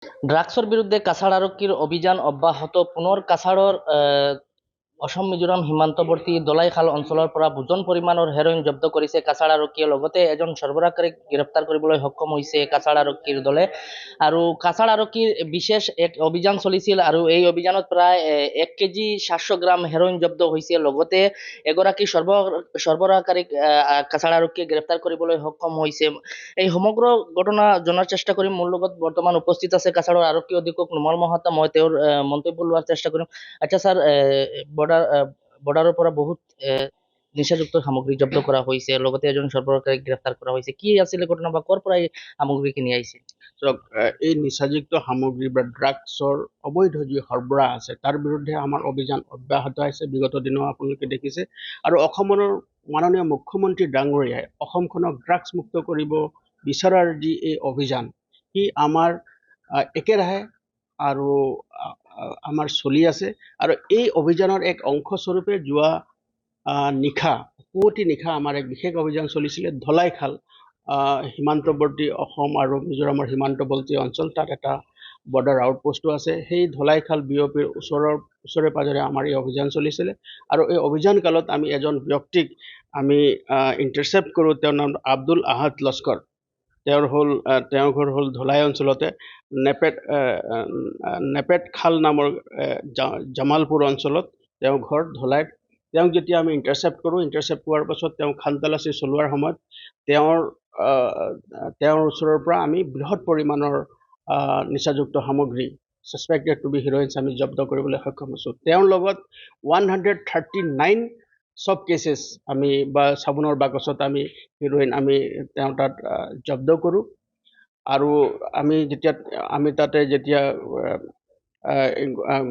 ড্ৰাগসৰ বিৰুদ্ধে কাছাড় আৰক্ষীৰ অভিযান অব্যাহত। পুনৰ কাছাড়ৰ অসম মিজোৰাম সীমান্তৱৰ্তী দলাইখাল অঞ্চলৰ পৰা বুজন পৰিমাণৰ হেৰইন জব্দ কৰিছে কাছাড় আৰক্ষীয়ে। লগতে এজন সৰবৰাহকাৰীক গ্ৰেপ্তাৰ কৰিবলৈ সক্ষম হৈছে কাছাড় আৰক্ষীৰ দলে। আৰু কাছাড় আৰক্ষীৰ বিশেষ এক অভিযান চলিছিল আৰু এই অভিযানত প্ৰায় 1 কেজি 700 গ্ৰাম হেৰইন জব্দ হৈছে। লগতে এগৰাকী সৰবৰাহকাৰীক কাছাড় আৰক্ষীয়ে গ্ৰেপ্তাৰ কৰিবলৈ সক্ষম হৈছে। এই সমগ্ৰ ঘটনা জনাৰ চেষ্টা কৰিম। মোৰ লগত বৰ্তমান উপস্থিত আছে কাছাড়ৰ আৰক্ষী অধীক্ষক নুমল মহাতা। মই তেওঁৰ মন্তব্য লোৱাৰ চেষ্টা কৰিম। আচ্ছা স্যাৰ, বৰ্ডাৰৰ পৰা বহুত নিচাযুক্ত সামগ্ৰী জব্দ কৰা হৈছে, লগতে এজন সৰবৰাহকাৰীক গ্ৰেপ্তাৰ কৰা হৈছে। কি আছিলে ঘটনা বা ক'ৰ পৰা এই সামগ্ৰীখিনি আহিছিল? চাওক, এই নিচাযুক্ত সামগ্ৰী বা ড্ৰাগছৰ অবৈধ যি সৰবৰাহ আছে তাৰ বিৰুদ্ধে আমাৰ অভিযান অব্যাহত আছে। বিগত দিনো আপোনালোকে দেখিছে। আৰু অসমৰ মাননীয় মুখ্যমন্ত্ৰী ডাঙৰীয়াই অসমখনক ড্ৰাগছ মুক্ত কৰিব বিচৰাৰ যি এই অভিযান, সি আমাৰ একেৰাহে আৰু আমাৰ চলি আছে। আৰু এই অভিযানৰ এক অংশ স্বৰূপে যোৱা নিশা, পুৱতি নিশা আমাৰ এক বিশেষ অভিযান চলিছিলে ধলাইখাল সীমান্তৱৰ্তী অসম আৰু মিজোৰামৰ সীমান্তৱৰ্তী অঞ্চল। তাত এটা বৰ্ডাৰ আউটপোষ্টো আছে। সেই ধলাইখাল বিঅপিৰ ওচৰে পাজৰে আমাৰ এই অভিযান চলিছিলে। আৰু এই অভিযান কালত আমি এজন ব্যক্তিক আমি ইণ্টাৰচেপ্ট কৰোঁ। তেওঁৰ নাম আব্দুল আহাদ লস্কৰ। তেওঁৰ ঘৰ হ'ল ধলাই অঞ্চলতে নেপেট খাল নামৰ জামালপুৰ অঞ্চলত তেওঁৰ ঘৰ ধলাইত। তেওঁক যেতিয়া আমি ইণ্টাৰচেপ্ট কৰাৰ পাছত তেওঁ খানতালাচী চলোৱাৰ সময়ত তেওঁৰ ওচৰৰ পৰা আমি বৃহৎ পৰিমাণৰ নিচাযুক্ত সামগ্ৰী ছাছপেক্টেড টু বি হিৰইনছ আমি জব্দ কৰিবলৈ সক্ষম হৈছোঁ। তেওঁৰ লগত 139 সব কেছেছ আমি বা চাবোনৰ বাকচত আমি হিৰইন আমি তেওঁ তাত জব্দ কৰোঁ। আৰু আমি তাতে যেতিয়া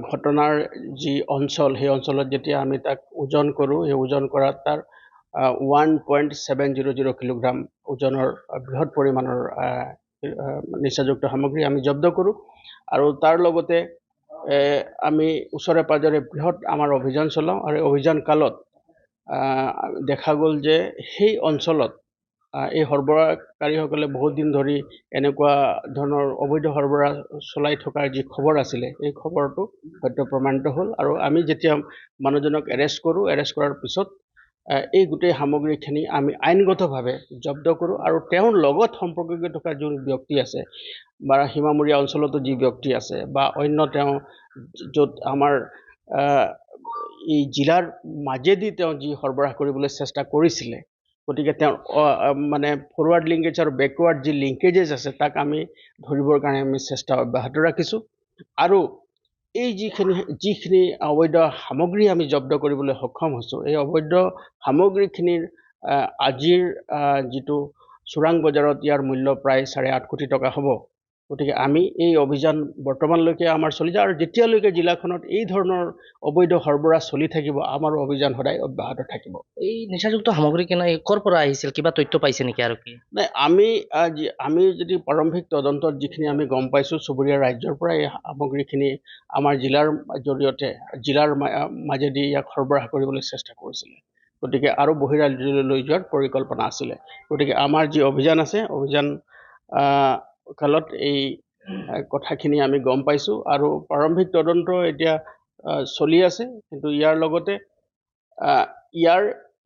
ঘটনাৰ যি অঞ্চল, সেই অঞ্চলত যেতিয়া আমি তাক ওজন কৰোঁ, সেই ওজন কৰাত তাৰ 1.700 কিলোগ্ৰাম ওজনৰ বৃহৎ পৰিমাণৰ নিচাযুক্ত সামগ্ৰী আমি জব্দ কৰোঁ। আৰু তাৰ লগতে আমি ওচৰে পাজৰে বৃহৎ আমাৰ অভিযান চলাওঁ। আৰু অভিযান কালত দেখা গ'ল যে সেই অঞ্চলত এই সৰবৰাহকাৰীসকলে বহুত দিন ধৰি এনেকুৱা ধৰণৰ অবৈধ সৰবৰাহ চলাই থকাৰ যি খবৰ আছিলে, এই খবৰটো সত্য প্ৰমাণিত হ'ল। আৰু আমি যেতিয়া মানুহজনক এৰেষ্ট কৰাৰ পিছত এই গোটেই সামগ্ৰীখিনি আমি আইনগতভাৱে জব্দ কৰোঁ। আৰু তেওঁৰ লগত সম্পৰ্কিত থকা যোন ব্যক্তি আছে বা সীমামূৰীয়া অঞ্চলতো যি ব্যক্তি আছে বা অন্য তেওঁ য'ত আমাৰ এই জিলাৰ মাজেদি তেওঁ যি সৰবৰাহ কৰিবলৈ চেষ্টা কৰিছিলে, গতিকে তেওঁ মানে ফৰৱাৰ্ড লিংকেজ আৰু বেকৱাৰ্ড যি লিংকেজেছ আছে তাক আমি ধৰিবৰ কাৰণে আমি চেষ্টা অব্যাহত ৰাখিছোঁ। আৰু এই যিখিনি অবৈধ সামগ্ৰী আমি জব্দ কৰিবলৈ সক্ষম হৈছোঁ, এই অবৈধ সামগ্ৰীখিনিৰ আজিৰ যিটো চোৰাং বজাৰত ইয়াৰ মূল্য প্ৰায় 8.5 কোটি টকা হ'ব। গতিকে আমি এই অভিযান বৰ্তমানলৈকে আমাৰ চলি যায়। আৰু যেতিয়ালৈকে জিলাখনত এই ধৰণৰ অবৈধ সৰবৰাহ চলি থাকিব, আমাৰ অভিযান সদায় অব্যাহত থাকিব। এই নিচাযুক্ত সামগ্ৰীখিনি ক'ৰ পৰা আহিছিল, কিবা তথ্য পাইছে নেকি আৰক্ষী? নাই, আমি যদি প্ৰাৰম্ভিক তদন্তত যিখিনি আমি গম পাইছোঁ, চুবুৰীয়া ৰাজ্যৰ পৰা এই সামগ্ৰীখিনি আমাৰ জিলাৰ মাজেদি ইয়াক সৰবৰাহ কৰিবলৈ চেষ্টা কৰিছিলে। গতিকে আৰু বহিৰাজ্যলৈ লৈ যোৱাৰ পৰিকল্পনা আছিলে। গতিকে আমাৰ যি অভিযান আছে, অভিযান কালত এই কথাখিনি আমি গম পাইছোঁ। আৰু প্ৰাৰম্ভিক তদন্ত এতিয়া চলি আছে। কিন্তু ইয়াৰ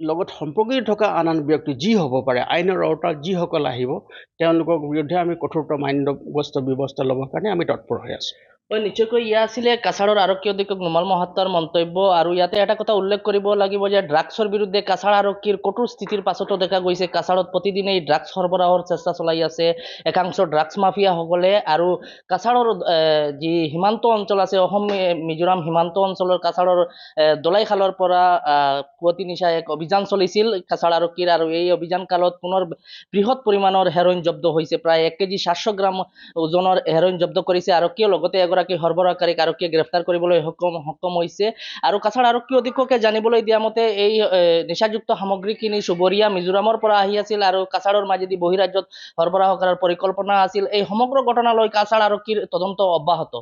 লগত সম্পৰ্কিত থকা আন ব্যক্তি যি হ'ব পাৰে, আইনৰ আওতাত যিসকল আহিব, তেওঁলোকৰ বিৰুদ্ধে আমি কঠোৰতম আইনগত ব্যৱস্থা ল'বৰ কাৰণে আমি তৎপৰ হৈ আছোঁ। নিশ্চয়কৈ ইয়া আছিলে কাছাড়ৰ আৰক্ষী অধীক্ষক নুমল মহাত্তাৰ মন্তব্য। আৰু ইয়াতে এটা কথা উল্লেখ কৰিব লাগিব যে ড্ৰাগছৰ বিৰুদ্ধে কাছাড় আৰক্ষীৰ কঠোৰ স্থিতিৰ পাছতো দেখা গৈছে কাছাড়ত প্ৰতিদিনেই ড্ৰাগছ সৰবৰাহৰ চেষ্টা চলাই আছে একাংশ ড্ৰাগছ মাফিয়াসকলে। আৰু কাছাড়ৰ যি সীমান্ত অঞ্চল আছে, অসম মিজোৰাম সীমান্ত অঞ্চলৰ কাছাড়ৰ দলাইখালৰ পৰা পুৱতি নিশা এক অভিযান চলিছিল কাছাড় আৰক্ষীৰ। আৰু এই অভিযান কালত পুনৰ বৃহৎ পৰিমাণৰ হেৰইন জব্দ হৈছে। প্ৰায় 1 কেজি 700 গ্ৰাম ওজনৰ হেৰইন জব্দ কৰিছে আৰক্ষীয়ে। লগতে এগৰাকী সৰবৰাহকাৰীক আৰক্ষীয়ে গ্ৰেপ্তাৰ কৰিবলৈ সক্ষম হৈছে। আৰু কাছাড় আৰক্ষী অধীক্ষকে জানিবলৈ দিয়া মতে এই নিচাযুক্ত সামগ্ৰীখিনি চুবুৰীয়া মিজোৰামৰ পৰা আহি আছিল আৰু কাছাড়ৰ মাজেদি বহিৰাজ্যত সৰবৰাহ কৰাৰ পৰিকল্পনা আছিল। এই সমগ্ৰ ঘটনালৈ কাছাড় আৰক্ষীৰ তদন্ত অব্যাহত।